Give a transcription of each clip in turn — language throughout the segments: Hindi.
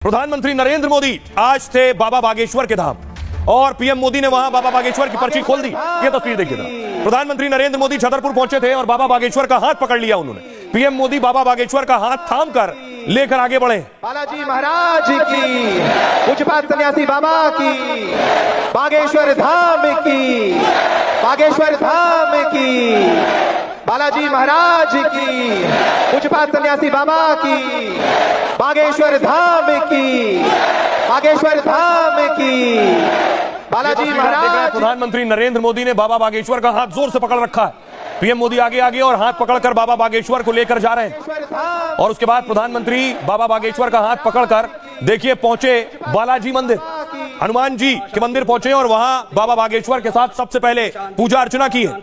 प्रधानमंत्री नरेंद्र मोदी आज थे बाबा बागेश्वर के धाम और पीएम मोदी ने वहां बाबा बागेश्वर की पर्ची खोल दी। ये तस्वीर देखिए जरा। प्रधानमंत्री नरेंद्र मोदी छतरपुर पहुंचे थे और बाबा बागेश्वर का हाथ पकड़ लिया उन्होंने। पीएम मोदी बाबा बागेश्वर का हाथ थाम कर लेकर आगे बढ़े। बालाजी महाराज की, पूज्यपाद सन्यासी बाबा की, बागेश्वर धाम की, बागेश्वर धाम की, बालाजी महाराज की, पूज्यपाद सन्यासी बाबा की, बागेश्वर धाम की, बागेश्वर धाम की, बालाजी महाराज। प्रधानमंत्री नरेंद्र मोदी ने बाबा बागेश्वर का हाथ जोर से पकड़ रखा है। पीएम मोदी आगे आगे और हाथ पकड़कर बाबा बागेश्वर को लेकर जा रहे हैं और उसके बाद प्रधानमंत्री बाबा बागेश्वर का हाथ पकड़कर देखिए पहुंचे बालाजी मंदिर, हनुमान जी के मंदिर पहुंचे और वहां बाबा बागेश्वर के साथ सबसे पहले पूजा अर्चना की है।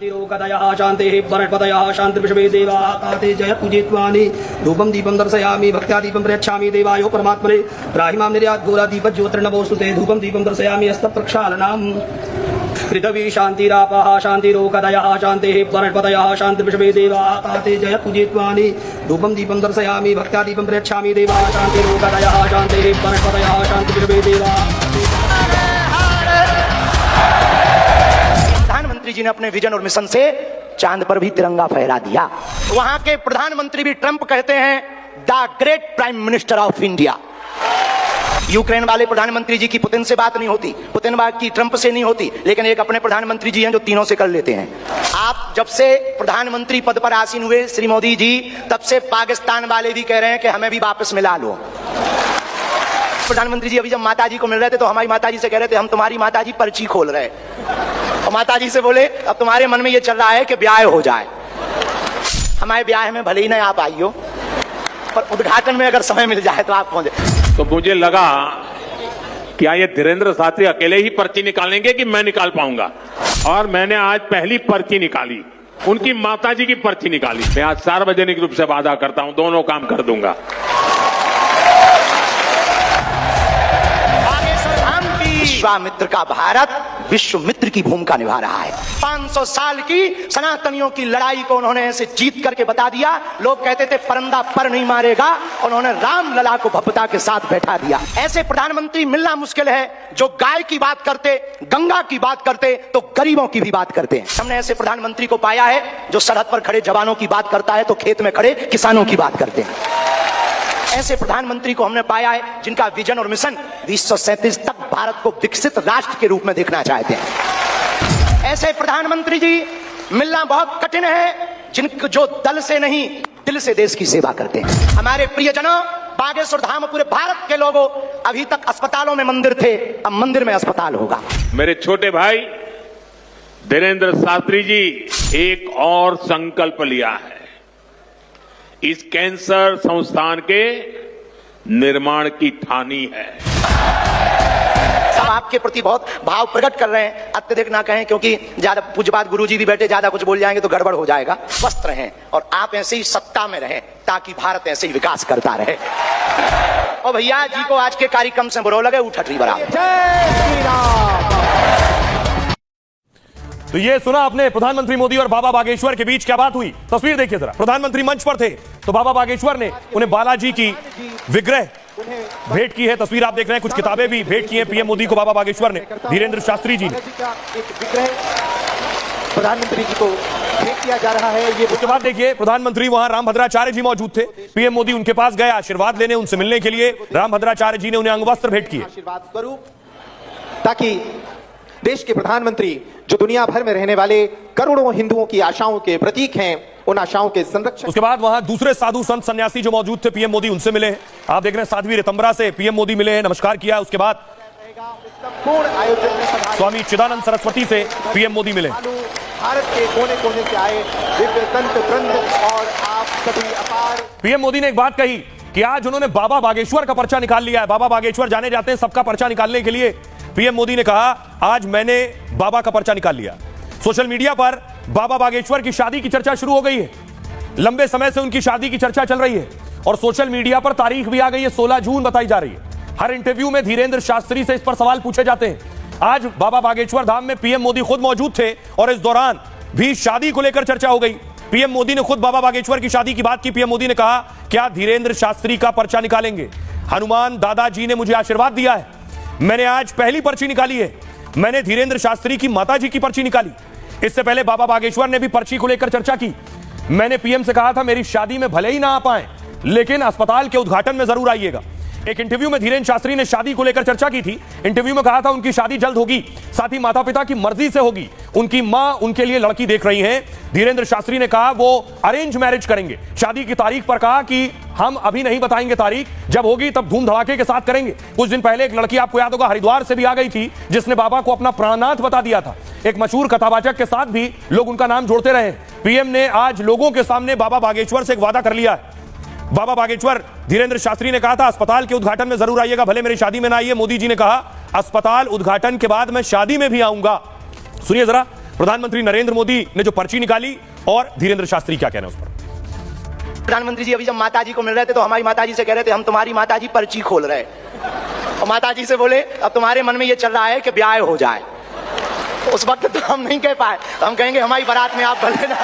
धूपम दीपम दर्शयामि भक्त्या दीपम प्रयच्छामि देवायो परमात्मने राहिमां निर्यात घोरा दीप ज्योतिर्नमोस्तुते धूपम दीपम दर्शयामि हस्त प्रक्षालनम् पृथ्वी शांतिरापः शांतिरोगदयः शांतिः वनस्पतयः शांतिर्विश्वे देवाः ताते जयत् पूजित्वानि धूपम दीपम दर्शयामि भक्त्या दीपम प्रयच्छामि देवाः शांतिरोगदयः शांतिः वनस्पतयः शांतिर्विश्वे देवाः। प्रधानमंत्री जी ने अपने विजन और मिशन से चांद पर भी तिरंगा फहरा दिया। वहां के प्रधानमंत्री भी ट्रंप कहते हैं the great prime minister of India. Ukraine वाले प्रधानमंत्री जी की पुतिन से बात नहीं होती, पुतिन की ट्रंप से नहीं होती, लेकिन एक अपने प्रधानमंत्री जी हैं जो तीनों से कर लेते हैं। आप जब से प्रधानमंत्री पद पर आसीन हुए श्री मोदी जी, तब से पाकिस्तान वाले भी कह रहे हैं कि हमें भी वापस मिला लो। प्रधानमंत्री जी अभी जब माता जी को मिल रहे थे तो हमारी माता जी से कह रहे थे हम तुम्हारी माता जी पर्ची खोल रहे हैं, और माता जी से बोले अब तुम्हारे मन में ये चल रहा है कि ब्याह हो जाए। हमारे ब्याह में भले ही ना आप आइयो, पर उद्घाटन में अगर समय मिल जाए तो आप पहुंचे। तो मुझे लगा क्या ये धीरेन्द्र शास्त्री अकेले ही पर्ची निकालेंगे कि मैं निकाल पाऊंगा, और मैंने आज पहली पर्ची निकाली, उनकी माताजी की पर्ची निकाली। मैं आज सार्वजनिक रूप से वादा करता हूं दोनों काम कर दूंगा। विश्वामित्र का भारत विश्व मित्र की भूमिका निभा रहा है। 500 साल की सनातनियों की लड़ाई को उन्होंने ऐसे जीत करके बता दिया। लोग कहते थे परंदा पर नहीं मारेगा, उन्होंने राम लला को भव्यता के साथ बैठा दिया। ऐसे प्रधानमंत्री मिलना मुश्किल है जो गाय की बात करते, गंगा की बात करते तो गरीबों की भी बात करते हैं। हमने ऐसे प्रधानमंत्री को पाया है जो सरहद पर खड़े जवानों की बात करता है तो खेत में खड़े किसानों की बात करते हैं। ऐसे प्रधानमंत्री को हमने पाया है जिनका विजन और मिशन 2037 तक भारत को विकसित राष्ट्र के रूप में देखना चाहते हैं। ऐसे प्रधानमंत्री जी मिलना बहुत कठिन है जिनको जो दल से नहीं दिल से देश की सेवा करते हैं। हमारे प्रियजनों, बागेश्वर धाम पूरे भारत के लोगों, अभी तक अस्पतालों में मंदिर थे, अब मंदिर में अस्पताल होगा। मेरे छोटे भाई धीरेन्द्र शास्त्री जी एक और संकल्प लिया है, इस कैंसर संस्थान के निर्माण की ठानी है। सब आपके प्रति बहुत भाव प्रकट कर रहे हैं, अत्यधिक ना कहें क्योंकि ज्यादा पूज्यपाद गुरुजी भी बैठे, ज्यादा कुछ बोल जाएंगे तो गड़बड़ हो जाएगा। स्वस्थ रहें और आप ऐसे ही सत्ता में रहें ताकि भारत ऐसे ही विकास करता रहे। और भैया जी को आज के कार्यक्रम से बुरा लगे उठटरी बराबर। तो ये सुना आपने प्रधानमंत्री मोदी और बाबा बागेश्वर के बीच क्या बात हुई। तस्वीर देखिए जरा। प्रधानमंत्री मंच पर थे तो बाबा बागेश्वर ने उन्हें बालाजी की विग्रह भेंट की है। तस्वीर आप देख रहे हैं, कुछ किताबें भी भेंट की हैं पीएम मोदी को बाबा बागेश्वर ने, धीरेन्द्र शास्त्री जी ने। प्रधानमंत्री जी को भेंट किया जा रहा है। ये उसके बाद देखिए प्रधानमंत्री वहां रामभद्राचार्य जी मौजूद थे। पीएम मोदी उनके पास गए आशीर्वाद लेने, उनसे मिलने के लिए। रामभद्राचार्य जी ने उन्हें अंगवस्त्र भेंट किए आशीर्वाद स्वरूप, ताकि देश के प्रधानमंत्री जो दुनिया भर में रहने वाले करोड़ों हिंदुओं की आशाओं के प्रतीक हैं, उन आशाओं के संरक्षण। उसके बाद वहां दूसरे साधु संत सन्यासी जो मौजूद थे, पीएम मोदी उनसे मिले हैं। आप देख रहे हैं साध्वी रितंबरा से पीएम मोदी मिले हैं, नमस्कार किया। उसके बाद स्वामी चिदानंद सरस्वती से पीएम मोदी मिले। भारत के कोने कोने से आए दिव्य संत वृंद और आप सभी अपार। पीएम मोदी ने एक बात कही कि आज उन्होंने बाबा बागेश्वर का पर्चा निकाल लिया है। बाबा बागेश्वर जाने जाते हैं सबका पर्चा निकालने के लिए। पीएम मोदी ने कहा आज मैंने बाबा का पर्चा निकाल लिया। सोशल मीडिया पर बाबा बागेश्वर की शादी की चर्चा शुरू हो गई है। लंबे समय से उनकी शादी की चर्चा चल रही है और सोशल मीडिया पर तारीख भी आ गई है, 16 जून बताई जा रही है। हर इंटरव्यू में धीरेन्द्र शास्त्री से इस पर सवाल पूछे जाते हैं। आज बाबा बागेश्वर धाम में पीएम मोदी खुद मौजूद थे और इस दौरान भी शादी को लेकर चर्चा हो गई। पीएम मोदी ने खुद बाबा बागेश्वर की शादी की बात की। पीएम मोदी ने कहा क्या धीरेन्द्र शास्त्री का पर्चा निकालेंगे। हनुमान दादाजी ने मुझे आशीर्वाद दिया है। मैंने आज पहली पर्ची निकाली है। मैंने धीरेन्द्र शास्त्री की माताजी की पर्ची निकाली। इससे पहले बाबा बागेश्वर ने भी पर्ची को लेकर चर्चा की। मैंने पीएम से कहा था मेरी शादी में भले ही ना आ पाए लेकिन अस्पताल के उद्घाटन में जरूर आइएगा। एक इंटरव्यू में धीरेन्द्र शास्त्री ने शादी को लेकर चर्चा की थी। इंटरव्यू में कहा था उनकी शादी जल्द होगी, साथ ही माता पिता की मर्जी से होगी। उनकी मां उनके लिए लड़की देख रही हैं। धीरेन्द्र शास्त्री ने कहा वो अरेंज मैरिज करेंगे। शादी की तारीख पर कहा कि हम अभी नहीं बताएंगे तारीख, जब होगी तब धूम धड़ाके के साथ करेंगे। कुछ दिन पहले एक लड़की आपको याद होगा हरिद्वार से भी आ गई थी जिसने बाबा को अपना प्राणनाथ बता दिया था। एक मशहूर कथावाचक के साथ भी लोग उनका नाम जोड़ते रहे। पीएम ने आज लोगों के सामने बाबा बागेश्वर से एक वादा कर लिया है। बाबा बागेश्वर, धीरेन्द्र शास्त्री ने कहा था अस्पताल के उद्घाटन में जरूर आइएगा, भले मेरी शादी में ना आइए। मोदी जी ने कहा अस्पताल उद्घाटन के बाद मैं शादी में भी आऊंगा। सुनिए जरा प्रधानमंत्री नरेंद्र मोदी ने जो पर्ची निकाली और धीरेन्द्र शास्त्री क्या कहना है उस पर। प्रधानमंत्री जी अभी जब माताजी को मिल रहे थे तो हमारी माताजी से कह रहे थे हम तुम्हारी माताजी पर्ची खोल रहे हैं। और माताजी से बोले अब तुम्हारे मन में ये चल रहा है कि ब्याह हो जाए। तो उस वक्त तो हम नहीं कह पाए, तो हम कहेंगे हमारी बारात में आप भले ना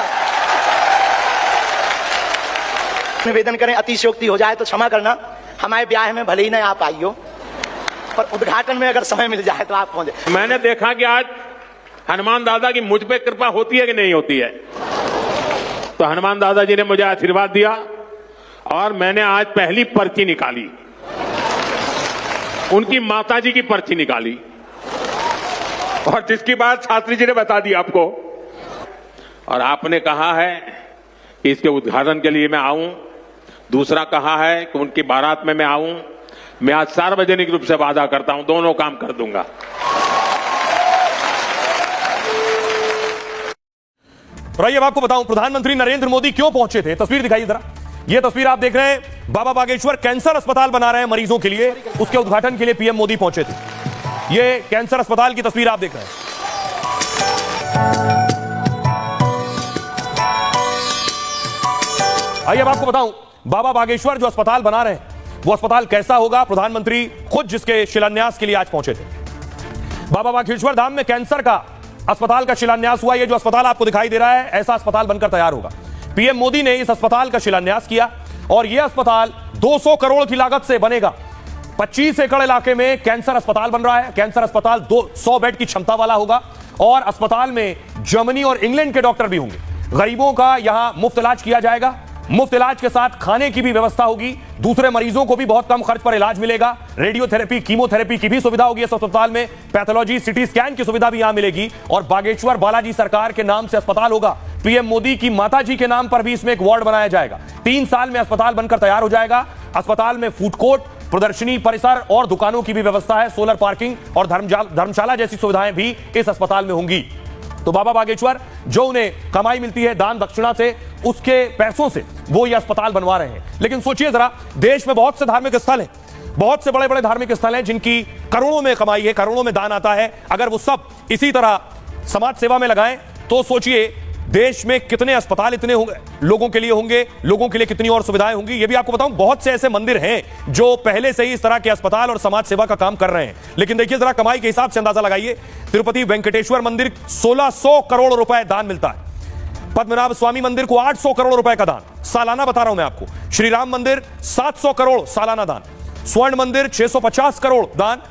निवेदन करें, अतिशयोक्ति हो जाए तो क्षमा करना, हमारे ब्याह में भले ही ना आप आइयो, पर उद्घाटन में अगर समय मिल जाए तो आप पहुंचे। मैंने देखा कि आज हनुमान दादा की मुझ पे कृपा होती है कि नहीं होती है। तो हनुमान दादाजी ने मुझे आशीर्वाद दिया और मैंने आज पहली पर्ची निकाली, उनकी माताजी की पर्ची निकाली, और जिसकी बात शास्त्री जी ने बता दी आपको। और आपने कहा है कि इसके उद्घाटन के लिए मैं आऊं, दूसरा कहा है कि उनकी बारात में मैं आऊं। मैं आज सार्वजनिक रूप से वादा करता हूं दोनों काम कर दूंगा। और आइए आपको बताऊं प्रधानमंत्री नरेंद्र मोदी क्यों पहुंचे थे। तस्वीर दिखाइए जरा। यह तस्वीर आप देख रहे हैं, बाबा बागेश्वर कैंसर अस्पताल बना रहे हैं मरीजों के लिए, उसके उद्घाटन के लिए पीएम मोदी पहुंचे थे। यह कैंसर अस्पताल की तस्वीर आप देख रहे हैं। आइए अब आपको बताऊं बाबा बागेश्वर जो अस्पताल बना रहे हैं वो अस्पताल कैसा होगा। प्रधानमंत्री खुद जिसके शिलान्यास के लिए आज पहुंचे थे। बाबा बागेश्वर धाम में कैंसर का अस्पताल का शिलान्यास हुआ। ये जो अस्पताल आपको दिखाई दे रहा है ऐसा अस्पताल बनकर तैयार होगा। पीएम मोदी ने इस अस्पताल का शिलान्यास किया और यह अस्पताल 200 करोड़ की लागत से बनेगा। 25 एकड़ इलाके में कैंसर अस्पताल बन रहा है। कैंसर अस्पताल 200 बेड की क्षमता वाला होगा और अस्पताल में जर्मनी और इंग्लैंड के डॉक्टर भी होंगे। गरीबों का यहां मुफ्त इलाज किया जाएगा। मुफ्त इलाज के साथ खाने की भी व्यवस्था होगी। दूसरे मरीजों को भी बहुत कम खर्च पर इलाज मिलेगा। रेडियोथेरेपी, कीमोथेरेपी की भी सुविधा होगी इस अस्पताल में। पैथोलॉजी, सिटी स्कैन की सुविधा भी यहां मिलेगी। और बागेश्वर बालाजी सरकार के नाम से अस्पताल होगा। पीएम मोदी की माताजी के नाम पर भी इसमें एक वार्ड बनाया जाएगा। 3 साल में अस्पताल बनकर तैयार हो जाएगा। अस्पताल में फूड कोर्ट, प्रदर्शनी परिसर और दुकानों की भी व्यवस्था है। सोलर पार्किंग और धर्मशाला जैसी सुविधाएं भी इस अस्पताल में होंगी। तो बाबा बागेश्वर जो उन्हें कमाई मिलती है दान दक्षिणा से, उसके पैसों से वो ये अस्पताल बनवा रहे हैं। लेकिन सोचिए जरा, देश में बहुत से धार्मिक स्थल हैं, बहुत से बड़े बड़े धार्मिक स्थल हैं जिनकी करोड़ों में कमाई है, करोड़ों में दान आता है। अगर वो सब इसी तरह समाज सेवा में लगाएं तो सोचिए देश में कितने अस्पताल इतने होंगे, लोगों के लिए होंगे, लोगों के लिए कितनी और सुविधाएं होंगी। ये भी आपको बताऊं, बहुत से ऐसे मंदिर हैं जो पहले से ही इस तरह के अस्पताल और समाज सेवा का काम कर रहे हैं। लेकिन देखिए जरा कमाई के हिसाब से अंदाजा लगाइए। तिरुपति वेंकटेश्वर मंदिर 1600 करोड़ रुपए दान मिलता है। पद्मनाभ स्वामी मंदिर को 800 करोड़ रुपए का दान सालाना बता रहा हूं मैं आपको। श्री राम मंदिर 700 करोड़ सालाना दान। स्वर्ण मंदिर 650 करोड़ दान।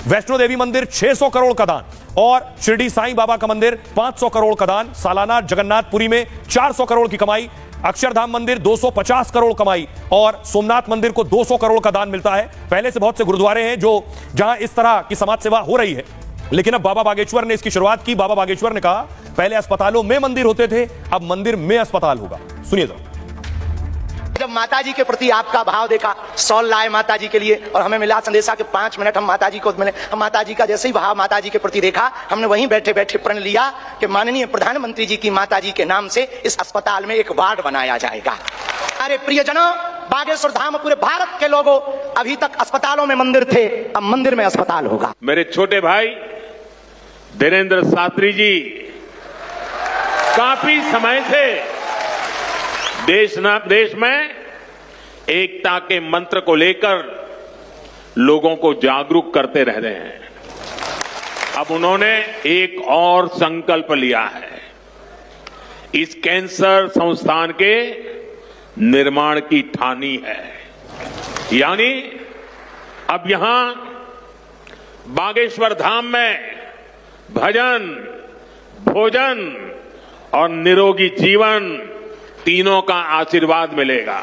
वैष्णो देवी मंदिर 600 करोड़ का दान और शिरडी साईं बाबा का मंदिर 500 करोड़ का दान सालाना। जगन्नाथपुरी में 400 करोड़ की कमाई। अक्षरधाम मंदिर 250 करोड़ कमाई और सोमनाथ मंदिर को 200 करोड़ का दान मिलता है। पहले से बहुत से गुरुद्वारे हैं जो जहां इस तरह की समाज सेवा हो रही है, लेकिन अब बाबा बागेश्वर ने इसकी शुरुआत की। बाबा बागेश्वर ने कहा पहले अस्पतालों में मंदिर होते थे, अब मंदिर में अस्पताल होगा। सुनिए जरा। जब माताजी के प्रति आपका भाव देखा, सॉल लाए माताजी के लिए और हमें मिला संदेशा कि 5 मिनट हम माताजी को मिले। हम माताजी का जैसे ही भाव माताजी के प्रति देखा, हमने वहीं बैठे बैठे प्रण लिया कि माननीय प्रधानमंत्री जी की माताजी के नाम से इस अस्पताल में एक वार्ड बनाया जाएगा। अरे प्रियजनों, बागेश्वर धाम पूरे भारत के लोगों, अभी तक अस्पतालों में मंदिर थे, अब मंदिर में अस्पताल होगा। मेरे छोटे भाई धीरेन्द्र शास्त्री जी काफी समय से देश में एकता के मंत्र को लेकर लोगों को जागरूक करते रह रहे हैं। अब उन्होंने एक और संकल्प लिया है, इस कैंसर संस्थान के निर्माण की ठानी है। यानी अब यहां बागेश्वर धाम में भजन, भोजन और निरोगी जीवन तीनों का आशीर्वाद मिलेगा।